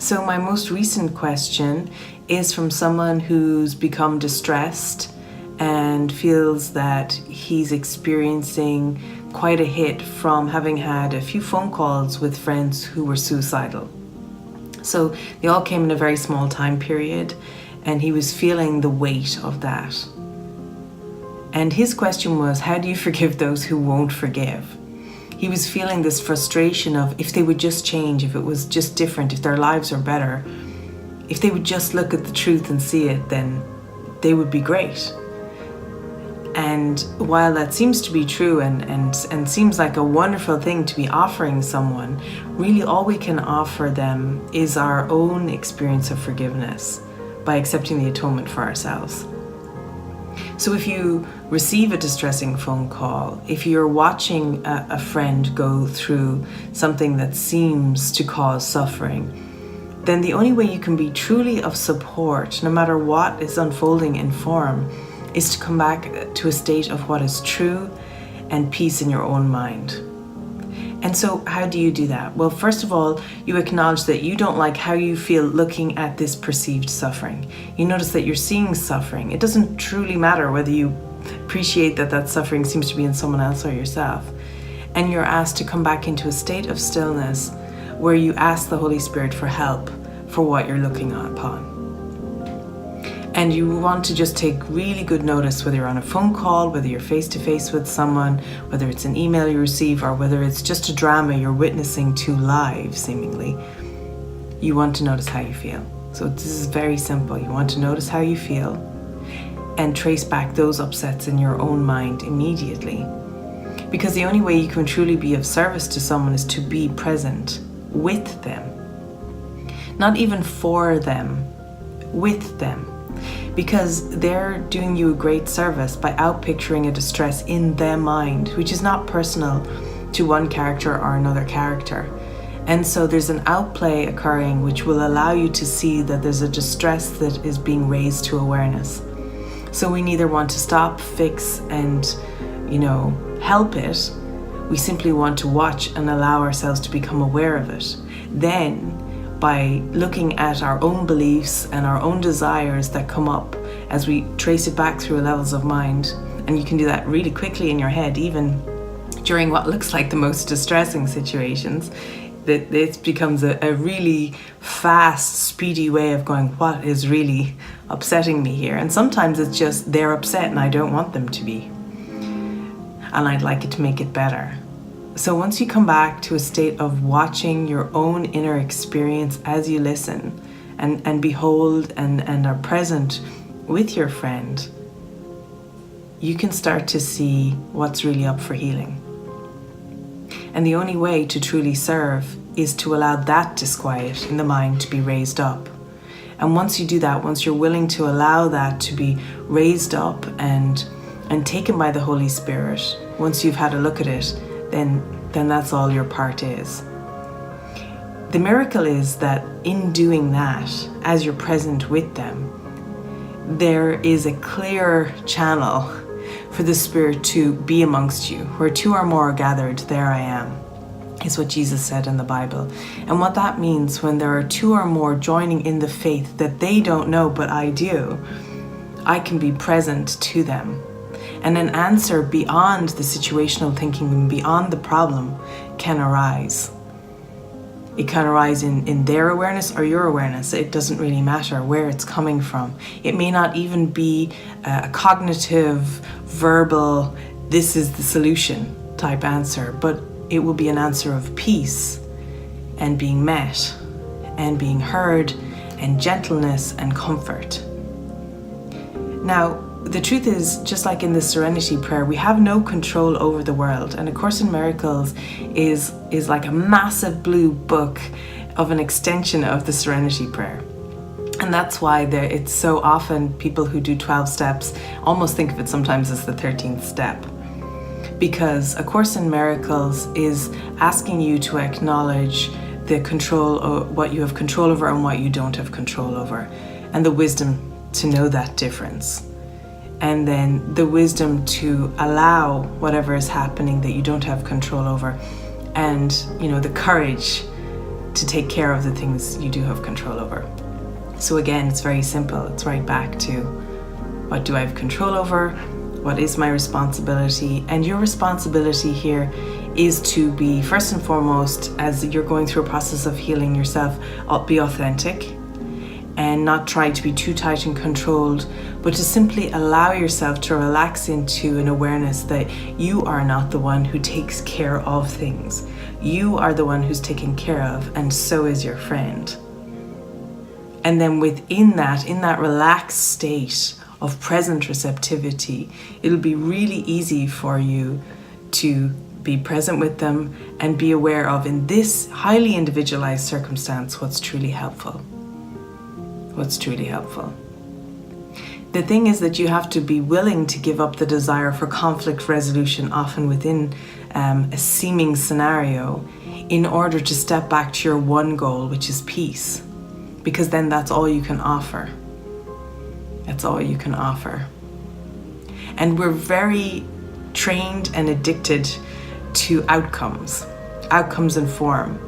So my most recent question is from someone who's become distressed and feels that he's experiencing quite a hit from having had a few phone calls with friends who were suicidal. So they all came in a very small time period, and he was feeling the weight of that. And his question was, how do you forgive those who won't forgive? He was feeling this frustration of, if they would just change, if it was just different, if their lives are better, if they would just look at the truth and see it, then they would be great. And while that seems to be true and seems like a wonderful thing to be offering someone, really all we can offer them is our own experience of forgiveness by accepting the atonement for ourselves. So if you receive a distressing phone call, if you're watching a friend go through something that seems to cause suffering, then the only way you can be truly of support, no matter what is unfolding in form, is to come back to a state of what is true and peace in your own mind. And so how do you do that? Well, first of all, you acknowledge that you don't like how you feel looking at this perceived suffering. You notice that you're seeing suffering. It doesn't truly matter whether you appreciate that that suffering seems to be in someone else or yourself. And you're asked to come back into a state of stillness where you ask the Holy Spirit for help for what you're looking upon. And you want to just take really good notice, whether you're on a phone call, whether you're face-to-face with someone, whether it's an email you receive, or whether it's just a drama you're witnessing to live, seemingly. You want to notice how you feel. So this is very simple. You want to notice how you feel and trace back those upsets in your own mind immediately. Because the only way you can truly be of service to someone is to be present with them. Not even for them, with them. Because they're doing you a great service by outpicturing a distress in their mind, which is not personal to one character or another character. And so there's an outplay occurring which will allow you to see that there's a distress that is being raised to awareness. So we neither want to stop, fix, and, help it. We simply want to watch and allow ourselves to become aware of it. Then, by looking at our own beliefs and our own desires that come up as we trace it back through levels of mind, and you can do that really quickly in your head, even during what looks like the most distressing situations, that it becomes a really fast, speedy way of going, what is really upsetting me here? And sometimes it's just they're upset and I don't want them to be. And I'd like it to make it better. So once you come back to a state of watching your own inner experience as you listen and behold and are present with your friend, you can start to see what's really up for healing. And the only way to truly serve is to allow that disquiet in the mind to be raised up. And once you do that, once you're willing to allow that to be raised up and taken by the Holy Spirit, once you've had a look at it, then that's all your part is. The miracle is that in doing that, as you're present with them, there is a clear channel for the Spirit to be amongst you. Where two or more are gathered, there I am, is what Jesus said in the Bible. And what that means, when there are two or more joining in the faith that they don't know but I do, I can be present to them. And an answer beyond the situational thinking and beyond the problem can arise. It can arise in their awareness or your awareness. It doesn't really matter where it's coming from. It may not even be a cognitive, verbal, this is the solution type answer, but it will be an answer of peace and being met and being heard and gentleness and comfort. Now, the truth is, just like in the Serenity Prayer, we have no control over the world. And A Course in Miracles is like a massive blue book of an extension of the Serenity Prayer. And that's why it's so often people who do 12 steps almost think of it sometimes as the 13th step. Because A Course in Miracles is asking you to acknowledge the control, or what you have control over and what you don't have control over, and the wisdom to know that difference. And then the wisdom to allow whatever is happening that you don't have control over, and the courage to take care of the things you do have control over. So again, it's very simple. It's right back to, what do I have control over? What is my responsibility? And your responsibility here is to be, first and foremost, as you're going through a process of healing yourself, be authentic and not try to be too tight and controlled, but to simply allow yourself to relax into an awareness that you are not the one who takes care of things. You are the one who's taken care of, and so is your friend. And then within that, in that relaxed state of present receptivity, it'll be really easy for you to be present with them and be aware of, in this highly individualized circumstance, what's truly helpful. What's truly helpful. The thing is that you have to be willing to give up the desire for conflict resolution, often within a seeming scenario, in order to step back to your one goal, which is peace. Because then that's all you can offer. That's all you can offer. And we're very trained and addicted to outcomes in form.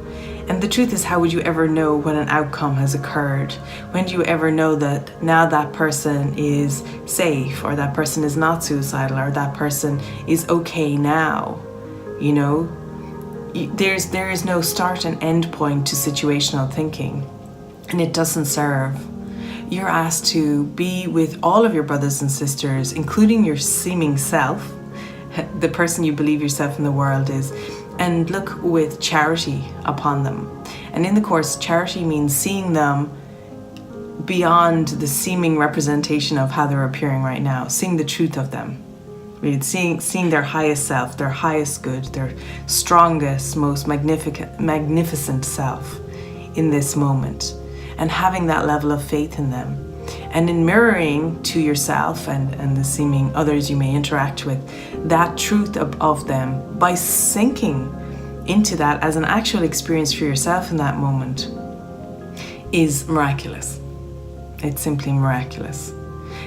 And the truth is, how would you ever know when an outcome has occurred? When do you ever know that now that person is safe, or that person is not suicidal, or that person is okay now? You know, there is no start and end point to situational thinking, and it doesn't serve. You're asked to be with all of your brothers and sisters, including your seeming self, the person you believe yourself in the world is, and look with charity upon them. And in the Course, charity means seeing them beyond the seeming representation of how they're appearing right now, seeing the truth of them, really seeing their highest self, their highest good, their strongest, most magnificent self in this moment, and having that level of faith in them. And in mirroring to yourself and the seeming others you may interact with, that truth of them, by sinking into that as an actual experience for yourself in that moment, is miraculous. It's simply miraculous.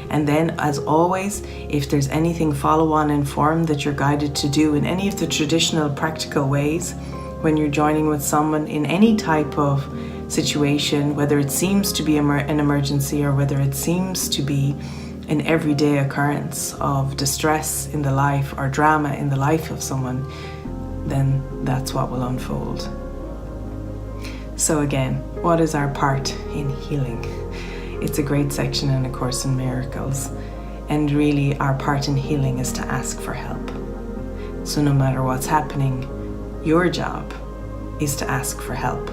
And then, as always, if there's anything follow-on in form that you're guided to do in any of the traditional practical ways, when you're joining with someone in any type of situation, whether it seems to be an emergency or whether it seems to be an everyday occurrence of distress in the life or drama in the life of someone, then that's what will unfold. So again, what is our part in healing? It's a great section in A Course in Miracles, and really our part in healing is to ask for help. So no matter what's happening, your job is to ask for help.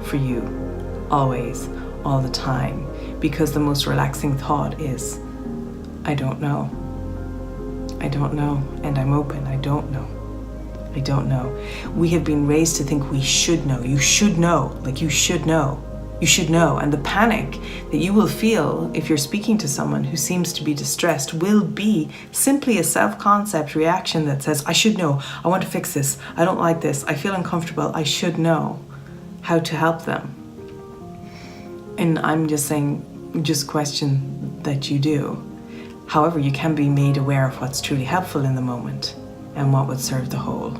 For you, always, all the time, because the most relaxing thought is, I don't know, and I'm open. I don't know. We have been raised to think we should know. You should know, like you should know, and the panic that you will feel if you're speaking to someone who seems to be distressed will be simply a self-concept reaction that says, I should know, I want to fix this, I don't like this, I feel uncomfortable, I should know how to help them. And I'm just saying, just question that you do. However, you can be made aware of what's truly helpful in the moment and what would serve the whole.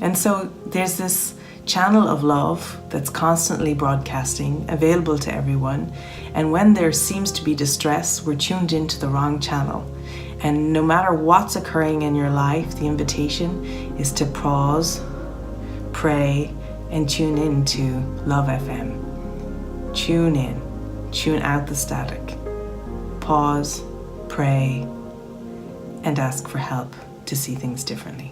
And so there's this channel of love that's constantly broadcasting, available to everyone. And when there seems to be distress, we're tuned into the wrong channel. And no matter what's occurring in your life, the invitation is to pause, pray, and tune in to Love FM. Tune in, tune out the static. Pause, pray, and ask for help to see things differently.